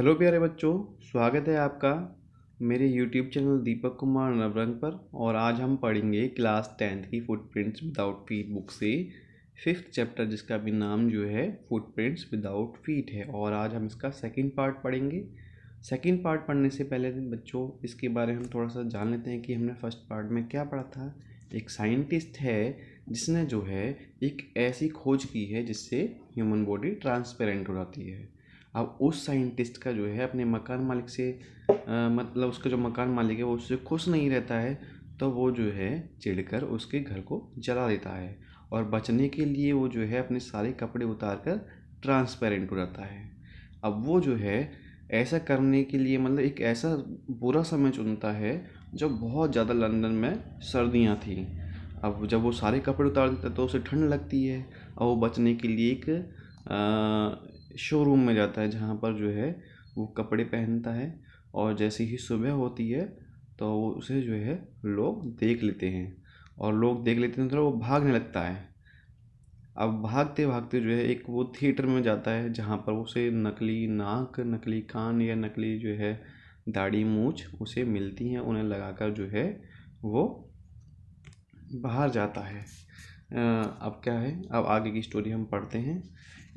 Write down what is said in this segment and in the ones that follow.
Hello प्यारे बच्चों, स्वागत है आपका मेरे यूट्यूब चैनल दीपक कुमार नवरंग पर। और आज हम पढ़ेंगे क्लास 10th की फुटप्रिंट्स विदाउट फीट बुक से 5th चैप्टर, जिसका भी नाम जो है फुटप्रिंट्स विदाउट फीट है। और आज हम इसका सेकंड पार्ट पढ़ेंगे। सेकंड पार्ट पढ़ने से पहले बच्चों इसके बारे में हम थोड़ा सा जान लेते हैं कि हमने फर्स्ट पार्ट में क्या पढ़ा था। एक साइंटिस्ट है जिसने जो है एक ऐसी खोज की है जिससे ह्यूमन बॉडी ट्रांसपेरेंट हो जाती है। अब उस साइंटिस्ट का जो है अपने मकान मालिक से मतलब उसका जो मकान मालिक है वो उससे खुश नहीं रहता है, तो वो जो है चिढ़कर उसके घर को जला देता है। और बचने के लिए वो जो है अपने सारे कपड़े उतार कर ट्रांसपेरेंट हो जाता है। अब वो जो है ऐसा करने के लिए मतलब एक ऐसा बुरा समय चुनता है जब बहुत ज़्यादा लंदन में सर्दियाँ थी। अब जब वो सारे कपड़े उतार देता है तो उसे ठंड लगती है और वो बचने के लिए एक शोरूम में जाता है जहाँ पर जो है वो कपड़े पहनता है। और जैसे ही सुबह होती है तो उसे जो है लोग देख लेते हैं, और लोग देख लेते हैं तो वो भागने लगता है। अब भागते भागते जो है एक वो थिएटर में जाता है जहाँ पर उसे नकली नाक, नकली कान या नकली जो है दाढ़ी मूंछ उसे मिलती हैं। उन्हें लगाकर जो है वो बाहर जाता है। अब क्या है, अब आगे की स्टोरी हम पढ़ते हैं।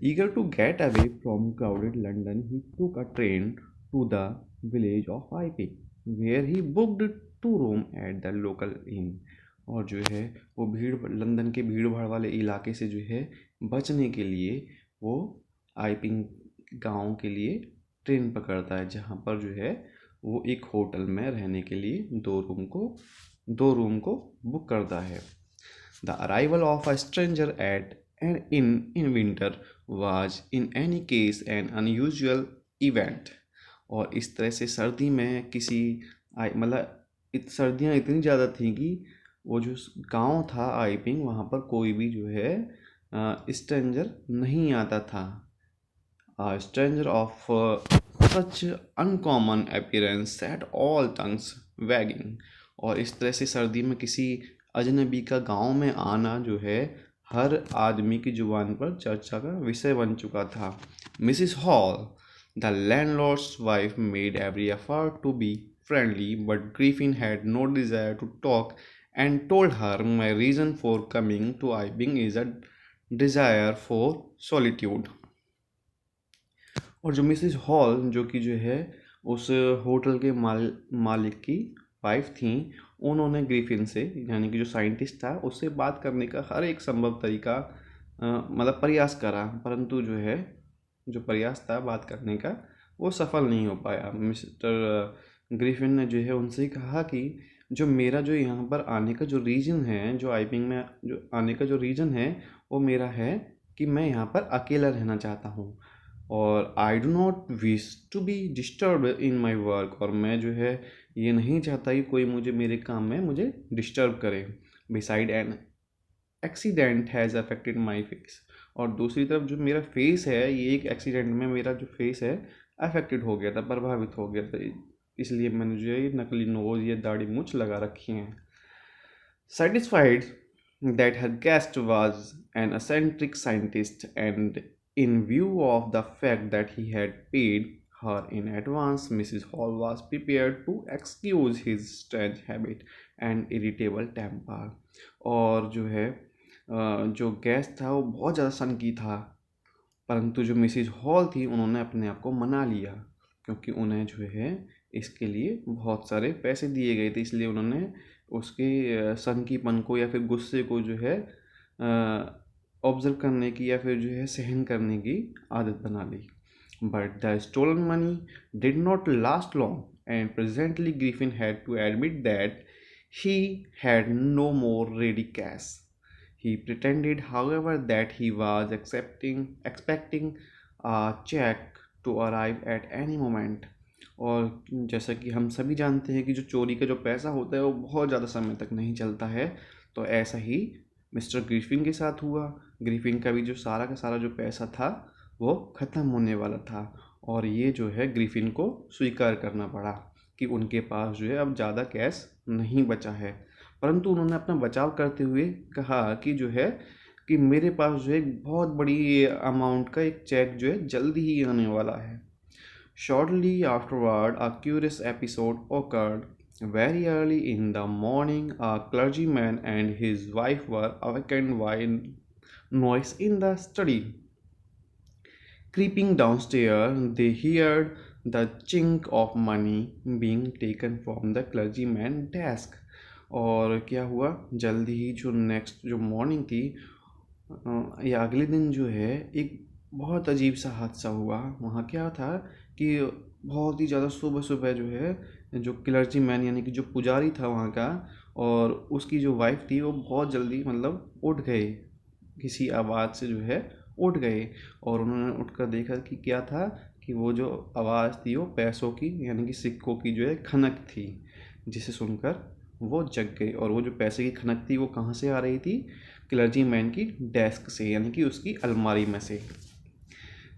Eager to get away from crowded London, he took a train to the village of Iping, where he booked 2 rooms at the local inn. और जो है वो लंदन के भीड़ भाड़ वाले इलाके से जो है बचने के लिए वो आइपिंग गांव के लिए ट्रेन पकड़ता है, जहाँ पर जो है वो एक होटल में रहने के लिए 2 रूम को बुक करता है। The arrival of a stranger at an inn in winter was in any case an unusual event। और इस तरह से सर्दी में मतलब सर्दियाँ इतनी ज़्यादा थी कि वो जो गांव था आइपिंग, वहाँ पर कोई भी जो है स्ट्रेंजर नहीं आता था। A stranger of such uncommon appearance set all tongues wagging। और इस तरह से सर्दी में किसी अजनबी का गांव में आना जो है हर आदमी की जुबान पर चर्चा का विषय बन चुका था। Mrs Hall, the landlord's wife, made every effort to be friendly, but Griffin had no desire to talk and told her my reason for coming to Iping is a desire for solitude. और जो Mrs hall जो कि जो है उस hotel के मालिक की वाइफ थी, उन्होंने ग्रिफिन से यानी कि जो साइंटिस्ट था उससे बात करने का हर एक संभव तरीका मतलब प्रयास करा, परंतु जो है जो प्रयास था बात करने का वो सफल नहीं हो पाया। मिस्टर ग्रिफिन ने जो है उनसे कहा कि जो मेरा जो यहाँ पर आने का जो रीज़न है, जो आइपिंग में जो आने का जो रीज़न है वो मेरा है कि मैं यहाँ पर अकेला रहना चाहता हूँ, और I do not wish to be disturb in my work. और मैं जो है ये नहीं चाहता कि कोई मुझे मेरे काम में मुझे डिस्टर्ब करे। Beside an accident has affected my face. और दूसरी तरफ जो मेरा फेस है, ये एक एक्सीडेंट में मेरा जो फेस है अफेक्टेड हो गया था, प्रभावित हो गया था, इसलिए मैंने जो है ये नकली नोज या दाढ़ी मूछ लगा रखी हैं। Satisfied that her guest was an eccentric scientist, and in view of the fact that he had paid her in advance, Mrs. Hall was prepared to excuse his strange habit and irritable temper। और जो है जो guest था वो बहुत ज़्यादा सनकी था, परंतु जो मिसिज हॉल थी उन्होंने अपने आप को मना लिया, क्योंकि उन्हें जो है इसके लिए बहुत सारे पैसे दिए गए थे, इसलिए उन्होंने उसके सनकीपन को या फिर गुस्से को जो है ऑब्जर्व करने की या फिर जो है सहन करने की आदत बना ली। But the stolen money did not last long, and presently Griffin had to admit that he had no more ready cash. He pretended, however, that he was expecting a check to arrive at any moment। और जैसा कि हम सभी जानते हैं कि जो चोरी का जो पैसा होता है वो बहुत ज़्यादा समय तक नहीं चलता है, तो ऐसा ही मिस्टर ग्रिफिन के साथ हुआ। ग्रिफिन का भी जो सारा का सारा जो पैसा था वो ख़त्म होने वाला था, और ये जो है ग्रिफिन को स्वीकार करना पड़ा कि उनके पास जो है अब ज़्यादा कैश नहीं बचा है। परंतु उन्होंने अपना बचाव करते हुए कहा कि जो है कि मेरे पास जो है एक बहुत बड़ी अमाउंट का एक चेक जो है जल्दी ही आने वाला है। Shortly afterward, a curious episode occurred. Very early in the morning, a clergyman and his wife were awakened by noise in the study. Creeping downstairs, they heard the chink of money being taken from the clergyman's desk. और क्या हुआ, जल्दी ही जो next जो morning थी, या अगले दिन जो है, एक बहुत अजीब सा हादसा हुआ। वहाँ क्या था कि बहुत ही ज़्यादा सुबह सुबह जो है, जो क्लर्जी मैन यानी कि जो पुजारी था वहाँ का, और उसकी जो वाइफ थी, वो बहुत जल्दी मतलब उठ गए, किसी आवाज़ से जो है उठ गए। और उन्होंने उठकर देखा कि क्या था, कि वो जो आवाज़ थी वो पैसों की यानी कि सिक्कों की जो है खनक थी, जिसे सुनकर वो जग गई। और वो जो पैसे की खनक थी वो कहाँ से आ रही थी, क्लर्जी मैन की डेस्क से, यानी कि उसकी अलमारी में से,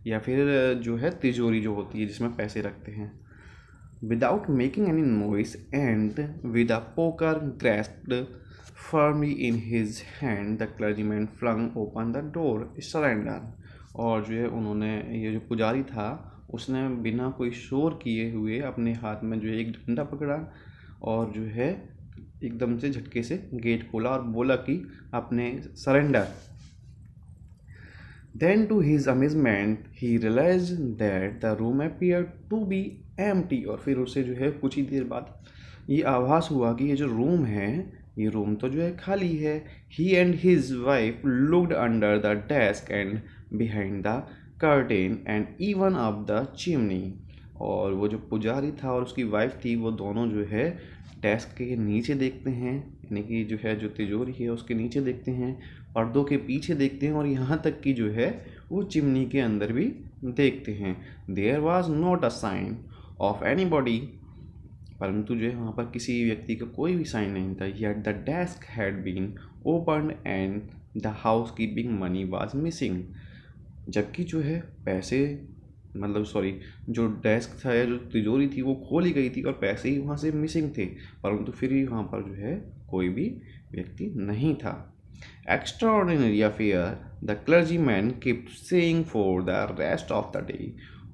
या फिर जो है तिजोरी जो होती है जिसमें पैसे रखते हैं। Without making any noise and with a poker grasped firmly in his hand, the clergyman flung open the door, surrender. और जो है उन्होंने, ये जो पुजारी था, उसने बिना कोई शोर किए हुए अपने हाथ में जो है एक डंडा पकड़ा, और जो है एकदम से झटके से गेट खोला और बोला कि अपने surrender. Then to his amazement he realized that the room appeared to be empty। और फिर उसे जो है कुछ ही देर बाद ये आभास हुआ कि ये जो रूम है, ये रूम तो जो है खाली है। He and his wife looked under the desk and behind the curtain and even up the chimney। और वो जो पुजारी था और उसकी वाइफ थी, वो दोनों जो है डेस्क के नीचे देखते हैं, यानी कि जो है जो तिजोरी है उसके नीचे देखते हैं, पर्दों के पीछे देखते हैं, और यहाँ तक कि जो है वो चिमनी के अंदर भी देखते हैं। There was not a sign of anybody. परंतु जो है वहाँ पर किसी व्यक्ति का कोई भी साइन नहीं था। Yet the desk had been open and the housekeeping money was missing. जबकि जो है पैसे, मतलब सॉरी, जो डेस्क था या जो तिजोरी थी वो खोली गई थी और पैसे ही वहाँ से मिसिंग थे, परंतु फिर भी वहाँ पर जो है कोई भी व्यक्ति नहीं था। Extraordinary affair, the clergyman kept saying for the rest of the day।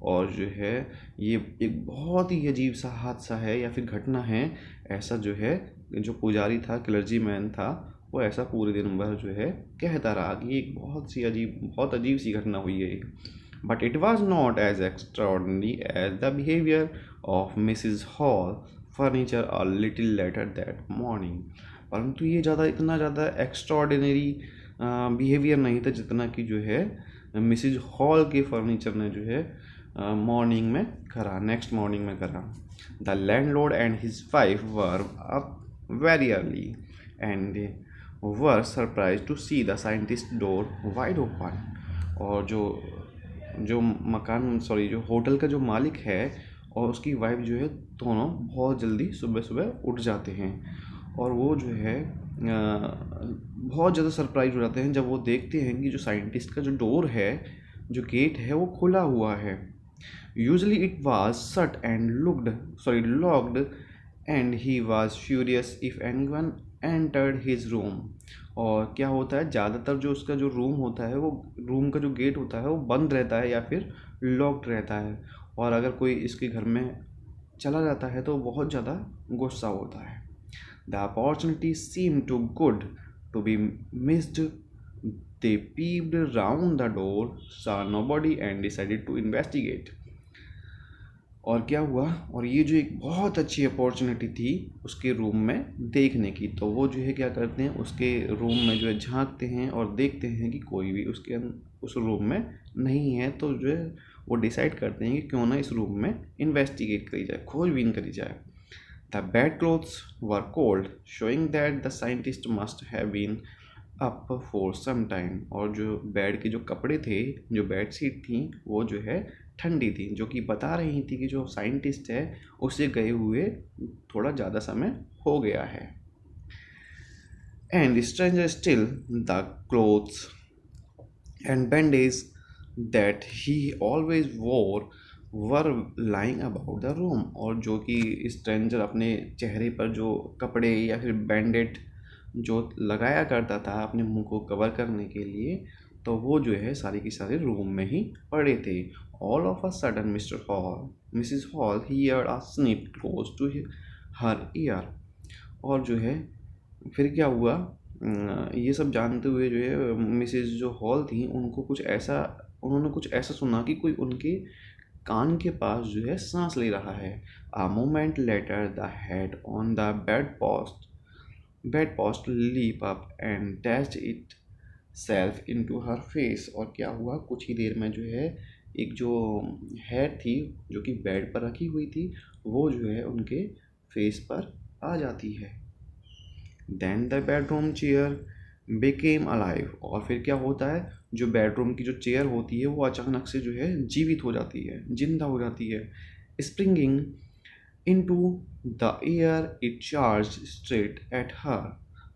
और जो है ये एक बहुत ही अजीब सा हादसा है या फिर घटना है, ऐसा जो है जो पुजारी था, क्लर्जीमैन था, वो ऐसा पूरे दिन भर जो है कहता रहा कि एक बहुत अजीब सी घटना हुई है। But it was not as extraordinary as the behavior of Mrs. Hall furniture a little later that morning। परंतु ये इतना ज़्यादा एक्स्ट्राऑर्डिनरी बिहेवियर नहीं था जितना कि जो है मिसिज हॉल के फर्नीचर ने जो है नेक्स्ट मॉर्निंग में करा। The landlord and his wife were up very early and were surprise to see the scientist door wide open. और जो होटल का जो मालिक है और उसकी वाइफ जो है, दोनों बहुत जल्दी सुबह सुबह उठ जाते हैं, और वो जो है बहुत ज़्यादा सरप्राइज हो जाते हैं जब वो देखते हैं कि जो साइंटिस्ट का जो डोर है, जो गेट है, वो खुला हुआ है। Usually it was shut and locked and he was furious if anyone entered his room. और क्या होता है, ज़्यादातर जो उसका जो रूम होता है, वो रूम का जो गेट होता है वो बंद रहता है या फिर लॉक्ड रहता है, और अगर कोई इसके घर में चला जाता है तो बहुत ज़्यादा गुस्सा होता है। The opportunity seemed too good to be missed। They peeped round the door, saw nobody and decided to investigate। और क्या हुआ, और ये जो एक बहुत अच्छी अपॉर्चुनिटी थी उसके रूम में देखने की, तो वो जो है क्या करते हैं, उसके रूम में जो है झांकते हैं और देखते हैं कि कोई भी उस रूम में नहीं है। तो जो है वो डिसाइड करते हैं कि क्यों ना इस रूम में इन्वेस्टिगेट करी जाए, खोजबीन करी जाए। The bed clothes were cold, showing that the scientist must have been up for some time। और जो बेड के जो कपड़े थे, जो बेड शीट थी, वो जो है ठंडी थी, जो कि बता रही थी कि जो साइंटिस्ट है उसे गए हुए थोड़ा ज़्यादा समय हो गया है। And stranger still, the clothes and bandage that he always wore were lying about the room. और जो कि स्ट्रेंजर अपने चेहरे पर जो कपड़े या फिर बैंडेड जो लगाया करता था अपने मुंह को कवर करने के लिए, तो वो जो है सारे के सारे रूम में ही पड़े थे। All of a sudden, Mrs. Hall heard a snip close to her ear. और जो है फिर क्या हुआ, ये सब जानते हुए जो है मिसेस जो हॉल थी उन्होंने कुछ ऐसा सुना कि कोई उनके कान के पास जो है सांस ले रहा है. A moment later, the head on the bedpost leap up and dashed itself into her face. और क्या हुआ, कुछ ही देर में जो है एक जो हेड थी जो कि बेड पर रखी हुई थी वो जो है उनके फेस पर आ जाती है. Then the bedroom chair became alive. और फिर क्या होता है, जो बेडरूम की जो चेयर होती है वो अचानक से जो है जीवित हो जाती है, जिंदा हो जाती है. Springing into the air, it charged straight at her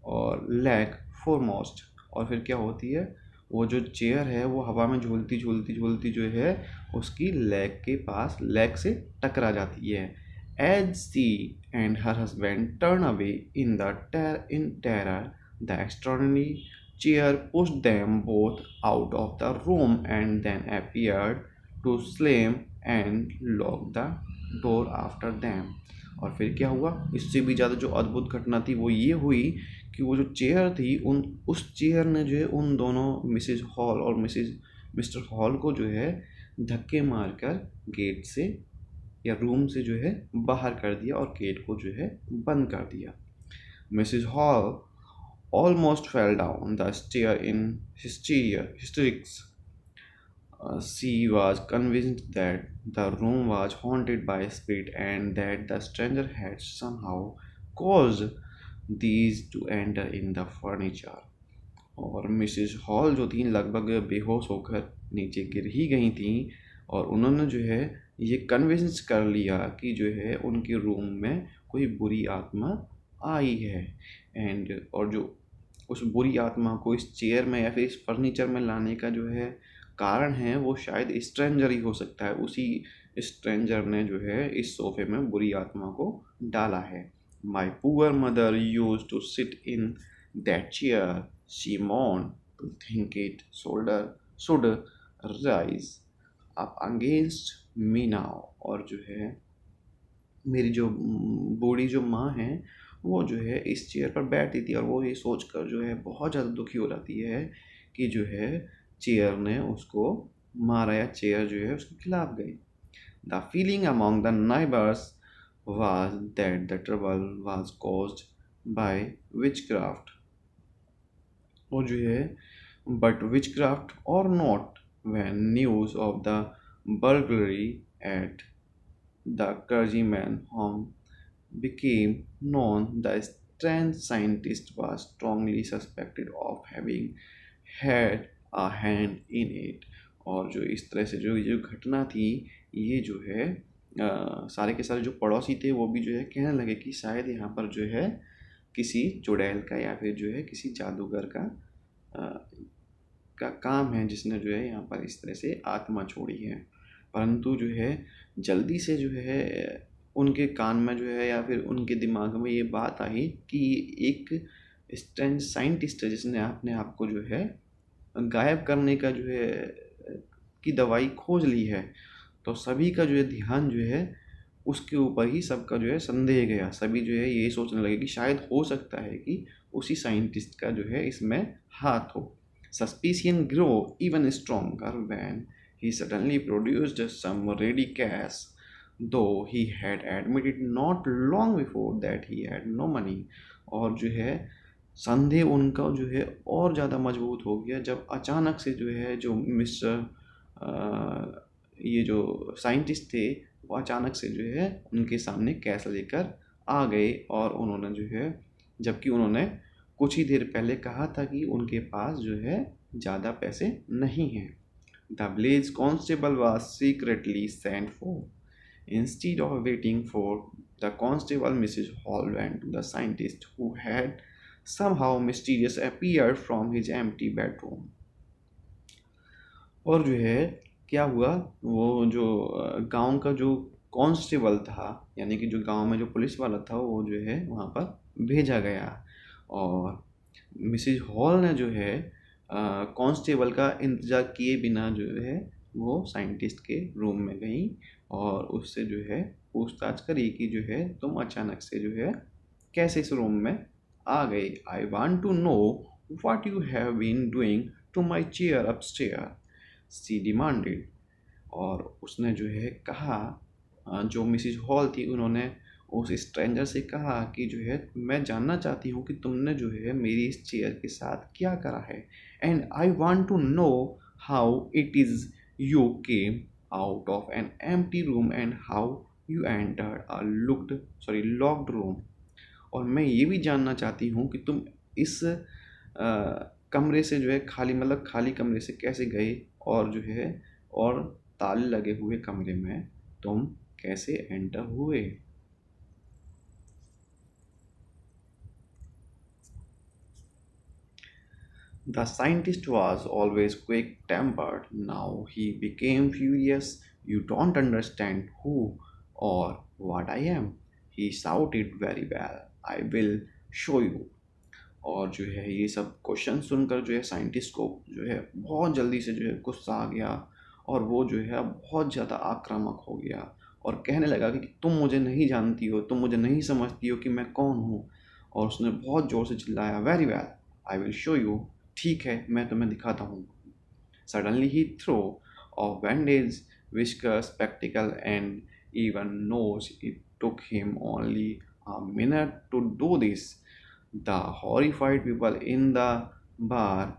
और leg foremost. और फिर क्या होती है, वो जो चेयर है वो हवा में झूलती झूलती झूलती जो है उसकी लेग से टकरा जाती है. As she and her husband turned away in terror, the extraordinary chair pushed them both out of the room and then appeared to slam and lock the door after them. और फिर क्या हुआ, इससे भी ज़्यादा जो अद्भुत घटना थी वो ये हुई कि वो जो चेयर थी उस चेयर ने जो है उन दोनों मिसेज हॉल और मिस्टर हॉल को जो है धक्के मारकर गेट से या रूम से जो है बाहर कर दिया और गेट को जो है बंद कर दिया. Mrs Hall almost fell down the stair in hysterics. She was convinced that the room was haunted by a spirit and that the stranger had somehow caused these to enter in the furniture. और Mrs hall जो थी लगभग बेहोश होकर नीचे गिर ही गई थी और उन्होंने जो है ये कन्विंस कर लिया कि जो है उनके रूम में कोई बुरी आत्मा आई है. और जो उस बुरी आत्मा को इस चेयर में या फिर इस फर्नीचर में लाने का जो है कारण है वो शायद स्ट्रेंजर ही हो सकता है. उसी स्ट्रेंजर ने जो है इस सोफे में बुरी आत्मा को डाला है. My poor mother used to sit in that chair, she mourned, to think it should rise up against me now. और जो है मेरी जो बूढ़ी जो माँ है वो जो है इस चेयर पर बैठी थी और वो ये सोचकर जो है बहुत ज़्यादा दुखी हो जाती है कि जो है चेयर ने उसको मारा या चेयर जो है उसके खिलाफ गई. The feeling among the neighbours was that the trouble was caused by witchcraft. और जो है but witchcraft or not, when news of the burglary at the clergyman's home became known, the strange scientist was strongly suspected of having had a hand in it. और जो इस तरह से जो घटना थी ये जो है सारे के सारे जो पड़ोसी थे वो भी जो है कहने लगे कि शायद यहाँ पर जो है किसी चुड़ैल का या फिर जो है किसी जादूगर का काम है जिसने जो है यहाँ पर इस तरह से आत्मा छोड़ी है. परंतु जो है जल्दी से जो है उनके कान में जो है या फिर उनके दिमाग में ये बात आई कि एक स्ट्रेंज साइंटिस्ट है जिसने अपने आप को जो है गायब करने का जो है की दवाई खोज ली है. तो सभी का जो है ध्यान जो है उसके ऊपर ही सबका जो है संदेह गया. सभी जो है ये सोचने लगे कि शायद हो सकता है कि उसी साइंटिस्ट का जो है इसमें हाथ हो. Suspicion grew even stronger when he suddenly produced some ready cash, though he had admitted not long before that he had no money. और जो है संदेह उनका जो है और ज़्यादा मजबूत हो गया जब अचानक से जो है जो ये जो साइंटिस्ट थे वो अचानक से जो है उनके सामने कैश लेकर आ गए. और उन्होंने जो है जबकि उन्होंने कुछ ही देर पहले कहा था कि उनके पास जो है ज़्यादा पैसे नहीं हैं. The village constable was secretly sent for. Instead of waiting for the constable, Mrs Hall went to the scientist who had somehow mysterious appeared from his empty bedroom. और जो है क्या हुआ, वो जो गांव का जो कांस्टेबल था यानी कि जो गांव में जो पुलिस वाला था वो जो है वहाँ पर भेजा गया. और मिसेज हॉल ने जो है कांस्टेबल का इंतज़ार किए बिना जो है वो साइंटिस्ट के रूम में गई और उससे जो है पूछताछ करी कि जो है तुम अचानक से जो है कैसे इस रूम में आ गई। I want to know what you have been doing to my chair upstair, she demanded. और उसने जो है कहा, जो मिसिज हॉल थी उन्होंने उस स्ट्रेंजर से कहा कि जो है मैं जानना चाहती हूँ कि तुमने जो है मेरी इस चेयर के साथ क्या करा है, and I want to know how it is you came out of an empty room and how you entered a locked room. और मैं ये भी जानना चाहती हूँ कि तुम इस कमरे से जो है खाली मतलब खाली कमरे से कैसे गए, और जो है और ताले लगे हुए कमरे में तुम कैसे एंटर हुए। The scientist was always quick tempered. Now he became furious. You don't understand who or what I am, he shouted. Very well, I will show you. और जो है ये सब क्वेश्चन सुनकर जो है साइंटिस्ट को जो है बहुत जल्दी से जो है गुस्सा आ गया, और वो जो है बहुत ज़्यादा आक्रामक हो गया और कहने लगा कि तुम मुझे नहीं जानती हो, तुम मुझे नहीं समझती हो कि मैं कौन हूँ। और उसने बहुत ज़ोर से चिल्लाया, very well, I will show you, ठीक है मैं तुम्हें दिखाता हूँ। सडनली ही throw off bandage, whisker, spectacle, and even knows it took him only a minute to do this. The horrified people in the bar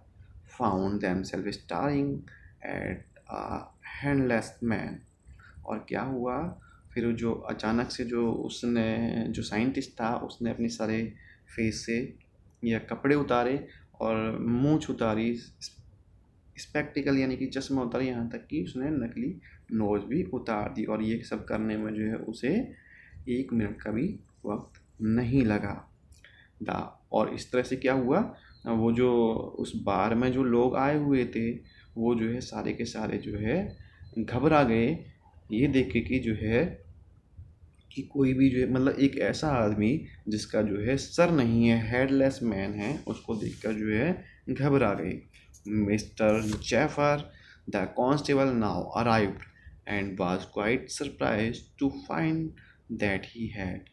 found themselves staring at a handless man. और क्या हुआ फिर, जो अचानक से जो उसने जो साइंटिस्ट था उसने अपने सारे फेस से या कपड़े उतारे और मूंछ उतारी, स्पेक्टिकल यानी कि चश्मा उतारा, यहाँ तक कि उसने नकली नोज भी उतार दी। और ये सब करने में जो है उसे 1 मिनट का भी वक्त नहीं लगा। दा और इस तरह से क्या हुआ, वो जो उस बार में जो लोग आए हुए थे वो जो है सारे के सारे जो है घबरा गए, ये देख के कि जो है कि कोई भी जो है मतलब एक ऐसा आदमी जिसका जो है सर नहीं है, हेडलेस मैन है, उसको देखकर जो है घबरा गई। Mr Jaffers the constable now arrived and was quite surprised to find that he had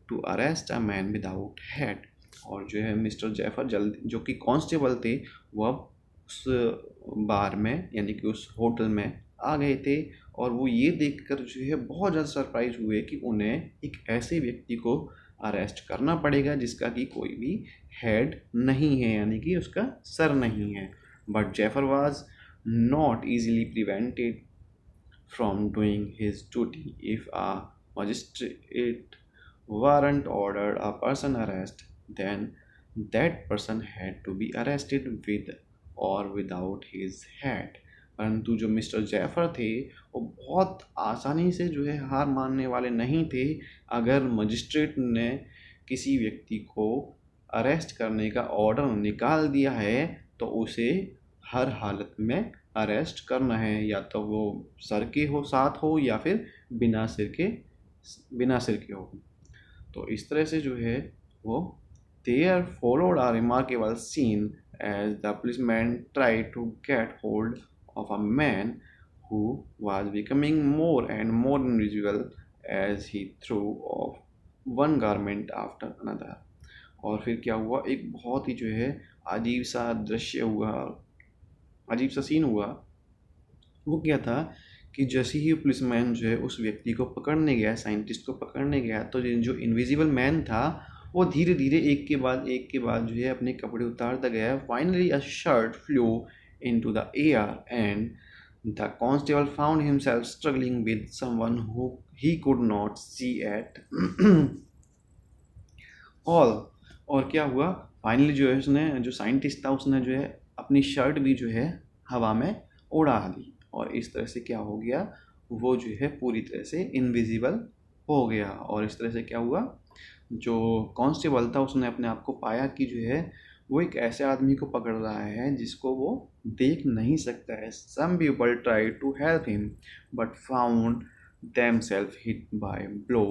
to arrest a man without head. और जो है मिस्टर जेफर जल्दी, जो कि कांस्टेबल थे, वो अब उस बार में यानी कि उस होटल में आ गए थे। और वो ये देखकर जो है बहुत ज़्यादा सरप्राइज हुए कि उन्हें एक ऐसे व्यक्ति को अरेस्ट करना पड़ेगा जिसका कि कोई भी हेड नहीं है, यानी कि उसका सर नहीं है। But Jaffers was not easily prevented from doing his duty. If a magistrate warrant ordered a person arrest, then that person had to be arrested with or without his head. परंतु जो मिस्टर जैफर थे वो बहुत आसानी से जो है हार मानने वाले नहीं थे। अगर मजिस्ट्रेट ने किसी व्यक्ति को अरेस्ट करने का ऑर्डर निकाल दिया है तो उसे हर हालत में अरेस्ट करना है, या तो वो सर के हो साथ हो या फिर बिना सिर के हो। तो इस तरह से जो है वो there followed a remarkable scene as the policeman tried to get hold of a man who was becoming more and more invisible as he threw off one garment after another. और फिर क्या हुआ, एक बहुत ही जो है अजीब सा दृश्य हुआ, अजीब सा सीन हुआ। वो क्या था कि जैसे ही पुलिसमैन जो है उस व्यक्ति को पकड़ने गया, साइंटिस्ट को पकड़ने गया, तो जो इनविजिबल मैन था वो धीरे धीरे एक के बाद जो है अपने कपड़े उतारता गया। Finally a shirt flu into the air and the constable found himself struggling with someone who he could not see at all. और क्या हुआ, फाइनली जो है उसने, जो साइंटिस्ट था उसने जो है अपनी शर्ट भी जो है हवा में उड़ा दी, और इस तरह से क्या हो गया, वो जो है पूरी तरह से इनविजिबल हो गया। और इस तरह से क्या हुआ, जो कांस्टेबल था उसने अपने आप को पाया कि जो है वो एक ऐसे आदमी को पकड़ रहा है जिसको वो देख नहीं सकता है। Some people try to help him but found themselves hit by blow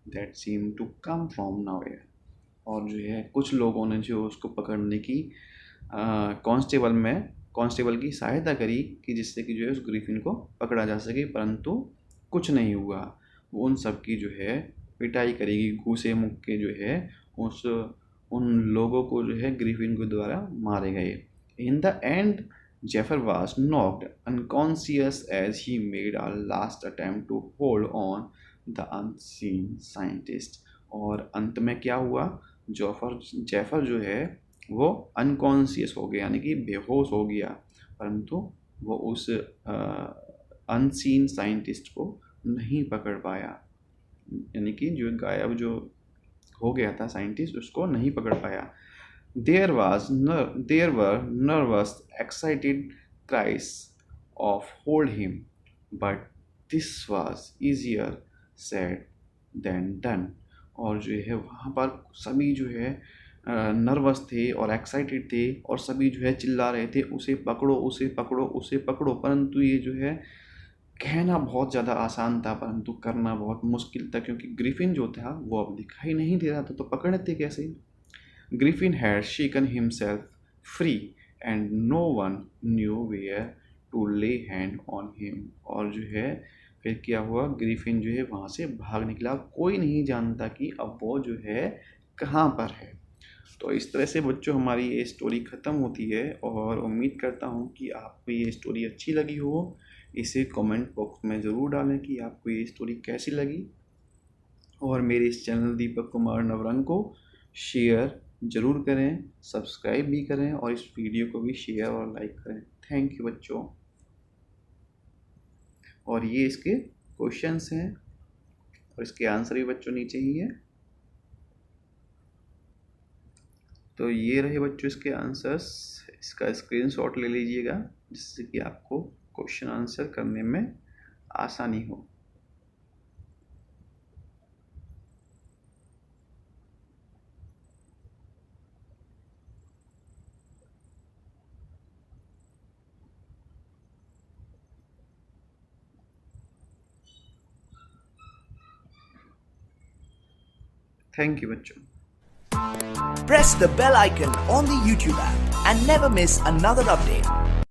that seem to come from nowhere. और जो है कुछ लोगों ने जो उसको पकड़ने की कांस्टेबल में कांस्टेबल की सहायता करी कि जिससे कि जो है उस ग्रिफिन को पकड़ा जा सके, परंतु कुछ नहीं हुआ। वो उन सब की जो है पिटाई करेगी, घूसे मुक्के जो है उन लोगों को जो है ग्रिफिन के द्वारा मारे गए। In the end Jaffers was knocked unconscious as he made a last attempt to hold on the unseen scientist। और अंत में क्या हुआ, जेफर जो है वो अनकॉन्शियस हो गया, यानी कि बेहोश हो गया, परंतु वो उस अनसीन साइंटिस्ट को नहीं पकड़ पाया, यानी कि जो गायब जो हो गया था साइंटिस्ट उसको नहीं पकड़ पाया। There were nervous, excited cries of hold him, but this was easier said than done। और जो है वहाँ पर सभी जो है नर्वस थे और एक्साइटेड थे और सभी जो है चिल्ला रहे थे, उसे पकड़ो उसे पकड़ो उसे पकड़ो, परंतु ये जो है कहना बहुत ज़्यादा आसान था परंतु करना बहुत मुश्किल था, क्योंकि ग्रिफिन जो था वो अब दिखाई नहीं दे रहा था, तो पकड़ते कैसे। Griffin had shaken himself free and no one knew where to lay hand on him। और जो है फिर क्या हुआ, ग्रिफिन जो है वहाँ से भाग निकला, कोई नहीं जानता कि अब वो जो है कहाँ पर है। तो इस तरह से बच्चों हमारी ये स्टोरी ख़त्म होती है और उम्मीद करता हूँ कि आपको ये स्टोरी अच्छी लगी हो। इसे कमेंट बॉक्स में ज़रूर डालें कि आपको ये स्टोरी कैसी लगी, और मेरे इस चैनल दीपक कुमार नवरंग को शेयर ज़रूर करें, सब्सक्राइब भी करें और इस वीडियो को भी शेयर और लाइक करें। थैंक यू बच्चों। और ये इसके क्वेश्चंस हैं और इसके आंसर भी बच्चों नीचे ही है। तो ये रहे बच्चों इसके आंसर्स, इसका स्क्रीनशॉट ले लीजिएगा जिससे कि आपको क्वेश्चन आंसर करने में आसानी हो। थैंक यू बच्चों। Press the bell icon on the YouTube app and never miss another update.